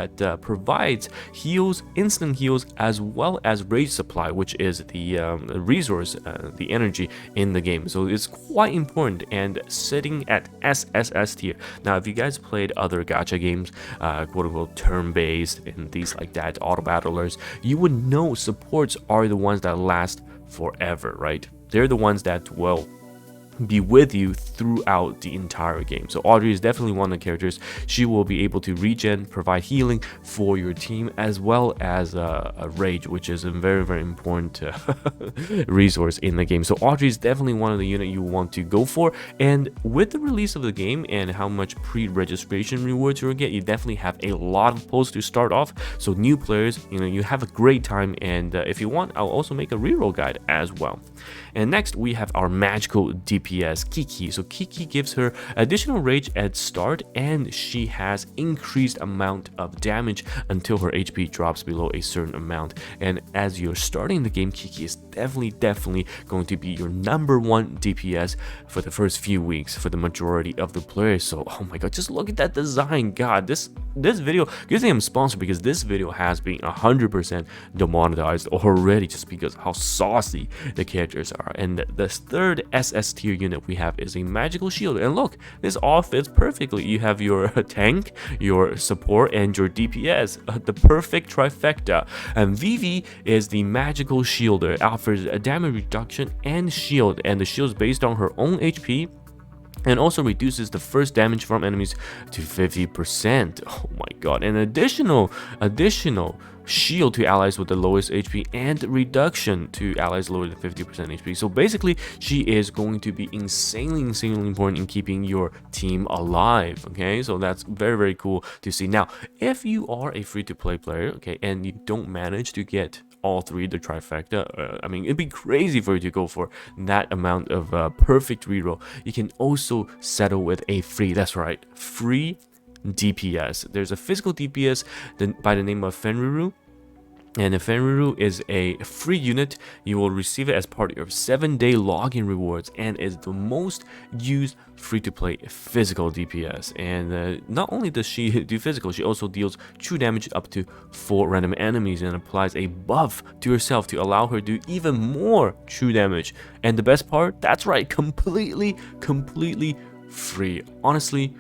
that provides heals, instant heals, as well as rage supply, which is the resource, the energy in the game. So it's quite important and sitting at SSS tier. Now, if you guys played other gacha games, quote unquote turn-based and these like that, auto battlers, you would know supports are the ones that last forever, right? They're the ones that will be with you throughout the entire game. So Audrey is definitely one of the characters. She will be able to regen, provide healing for your team, as well as a rage, which is a very, very important resource in the game. So Audrey is definitely one of the unit you want to go for. And with the release of the game and how much pre-registration rewards you'll get, you definitely have a lot of posts to start off. So new players, you have a great time. And if you want, I'll also make a reroll guide as well. And next we have our magical DPS Kiki. So Kiki gives her additional rage at start, and she has increased amount of damage until her HP drops below a certain amount. And as you're starting the game, Kiki is definitely going to be your #1 DPS for the first few weeks for the majority of the players. So oh my god, just look at that design. God, this video, good thing I'm sponsored, because this video has been 100% demonetized already, just because how saucy the characters are. And the third SS tier unit we have is a magical shield. And look, this all fits perfectly. You have your tank, your support, and your DPS, the perfect trifecta. And Vivi is the magical shielder, offers a damage reduction and shield, and the shield is based on her own HP, and also reduces the first damage from enemies to 50%. Oh my god. And additional shield to allies with the lowest HP, and reduction to allies lower than 50% HP. So basically, she is going to be insanely important in keeping your team alive. Okay, so that's very, very cool to see. Now, if you are a free-to-play player, okay, and you don't manage to get all three, the trifecta, I mean, it'd be crazy for you to go for that amount of perfect reroll. You can also settle with a free, that's right, free DPS. There's a physical DPS by the name of Fenriru, and if Fenriru is a free unit, you will receive it as part of your 7-day login rewards, and is the most used free-to-play physical DPS. And not only does she do physical, she also deals true damage up to 4 random enemies, and applies a buff to herself to allow her to do even more true damage. And the best part, that's right, completely free. Honestly,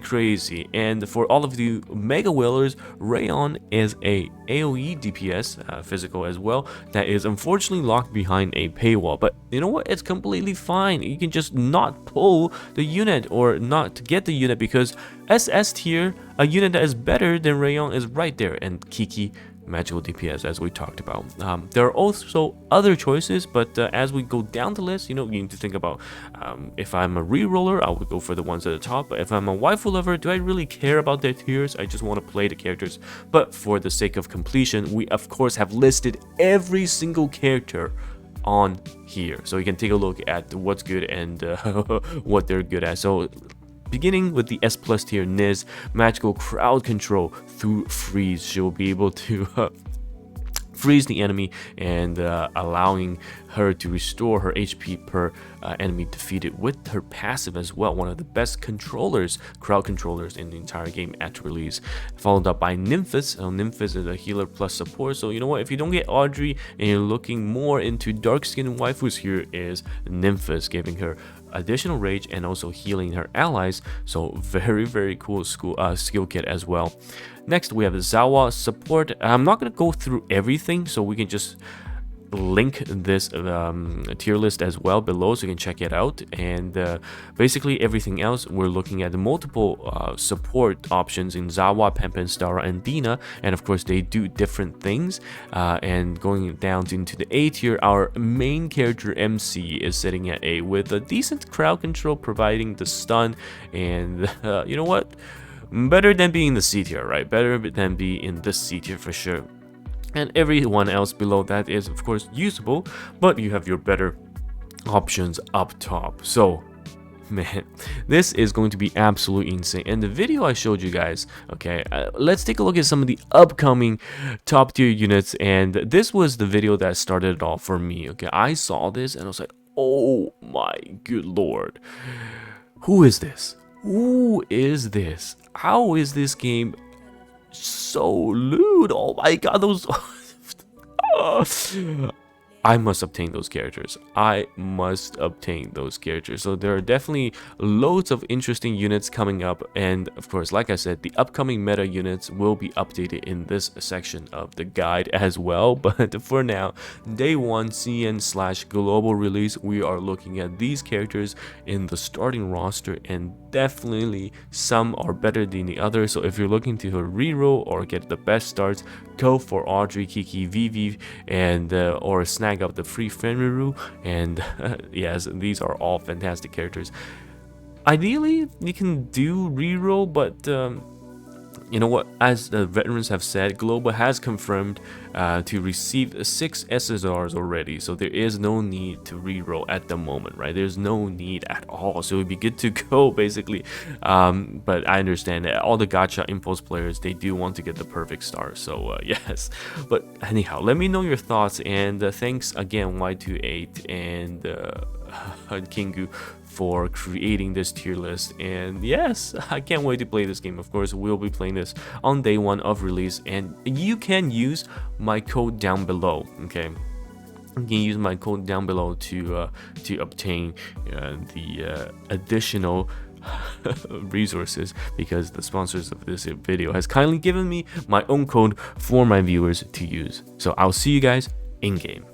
crazy. And for all of you mega whalers, Rayon is a AoE DPS, physical as well, that is unfortunately locked behind a paywall. But you know what, it's completely fine. You can just not pull the unit or not get the unit, because SS tier, a unit that is better than Rayon, is right there. And Kiki, magical DPS, as we talked about. There are also other choices, but as we go down the list, you need to think about, if I'm a reroller, I would go for the ones at the top. But if I'm a waifu lover, do I really care about their tiers? I just want to play the characters. But for the sake of completion, we of course have listed every single character on here, so you can take a look at what's good and what they're good at. So beginning with the S+ tier Niz, magical crowd control through freeze. She'll be able to freeze the enemy, and allowing her to restore her HP per enemy defeated with her passive as well. One of the best controllers, crowd controllers in the entire game at release. Followed up by Nymphis. Nymphis is a healer plus support. So you know what, if you don't get Audrey and you're looking more into dark skin waifus, here is Nymphis, giving her additional rage and also healing her allies. So very cool skill kit as well. Next we have Zawa support. I'm not going to go through everything, so we can just link this tier list as well below, so you can check it out. And basically everything else, we're looking at the multiple support options in Zawa, Pempen, Stara, and Dina, and of course they do different things. And going down into the A tier, our main character MC is sitting at A with a decent crowd control, providing the stun. And you know what, better than being in the C tier, right? Better than be in the C tier for sure. And everyone else below that is of course usable, but you have your better options up top. So man, this is going to be absolutely insane. And the video I showed you guys, okay, let's take a look at some of the upcoming top tier units. And this was the video that started it all for me. Okay, I saw this and I was like, oh my good lord, who is this? Who is this? How is this game so lewd. Oh my god, those. I must obtain those characters. I must obtain those characters. So there are definitely loads of interesting units coming up, and of course, like I said, the upcoming meta units will be updated in this section of the guide as well. But for now, day 1 CN/global release, we are looking at these characters in the starting roster, and definitely some are better than the others. So if you're looking to reroll or get the best starts, go for Audrey, Kiki, Vivi, and or snag up the free Fenriru. And yes, these are all fantastic characters. Ideally, you can do reroll, but you know what, as the veterans have said, Global has confirmed to receive 6 SSRs already, so there is no need to reroll at the moment, right? There's no need at all, so it'd be good to go basically. But I understand that all the gacha impulse players, they do want to get the perfect star, so yes. But anyhow, let me know your thoughts, and thanks again y28 and Kingu for creating this tier list. And yes, I can't wait to play this game. Of course, we'll be playing this on day 1 of release, and you can use my code down below. Okay, you can use my code down below to obtain the additional resources, because the sponsors of this video has kindly given me my own code for my viewers to use. So I'll see you guys in game.